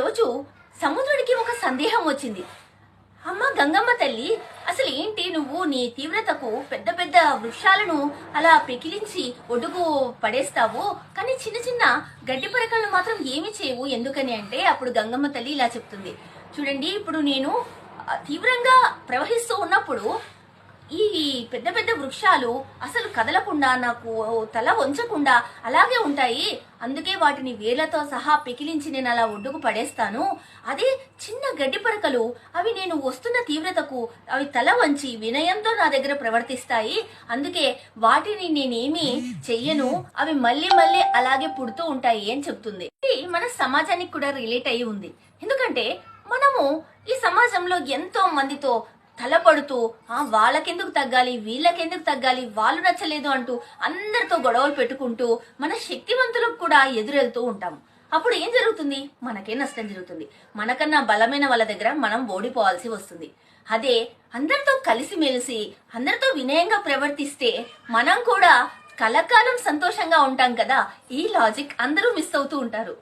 రోజు సముద్రుడికి ఒక సందేహం వచ్చింది. అమ్మ గంగమ్మ తల్లి, అసలు ఏంటి నువ్వు నీ తీవ్రతకు పెద్ద పెద్ద వృక్షాలను అలా పెకిలించి ఒడ్డుకు పడేస్తావు, కానీ చిన్న చిన్న గడ్డి పరకలను మాత్రం ఏమి చేయవు ఎందుకని అంటే అప్పుడు గంగమ్మ తల్లి ఇలా చెప్తుంది. చూడండి, ఇప్పుడు నేను తీవ్రంగా ప్రవహిస్తూ ఉన్నప్పుడు ఈ పెద్ద పెద్ద వృక్షాలు అసలు కదలకుండా నాకు తల వంచకుండా అలాగే ఉంటాయి. అందుకే వాటిని వేళ్లతో సహా పెకిలించి నేను అలా ఒడ్డుకు పడేస్తాను. అదే చిన్న గడ్డి పరకలు అవి నేను వస్తున్న తీవ్రతకు అవి తల వంచి వినయంతో నా దగ్గర ప్రవర్తిస్తాయి. అందుకే వాటిని నేనేమి చెయ్యను, అవి మళ్ళీ మళ్ళీ అలాగే పుడుతూ ఉంటాయి అని చెప్తుంది. ఇది మన సమాజానికి కూడా రిలేట్ అయి ఉంది. ఎందుకంటే మనము ఈ సమాజంలో ఎంతో మందితో తలపడుతూ వాళ్ళకెందుకు తగ్గాలి, వీళ్ళకెందుకు తగ్గాలి, వాళ్ళు నచ్చలేదు అంటూ అందరితో గొడవలు పెట్టుకుంటూ మన శక్తివంతులకు కూడా ఎదురెళ్తూ ఉంటాము. అప్పుడు ఏం జరుగుతుంది? మనకే నష్టం జరుగుతుంది. మనకన్నా బలమైన వాళ్ళ దగ్గర మనం ఓడిపోవాల్సి వస్తుంది. అదే అందరితో కలిసిమెలిసి అందరితో వినయంగా ప్రవర్తిస్తే మనం కూడా కలకాలం సంతోషంగా ఉంటాం కదా. ఈ లాజిక్ అందరూ మిస్ అవుతూ ఉంటారు.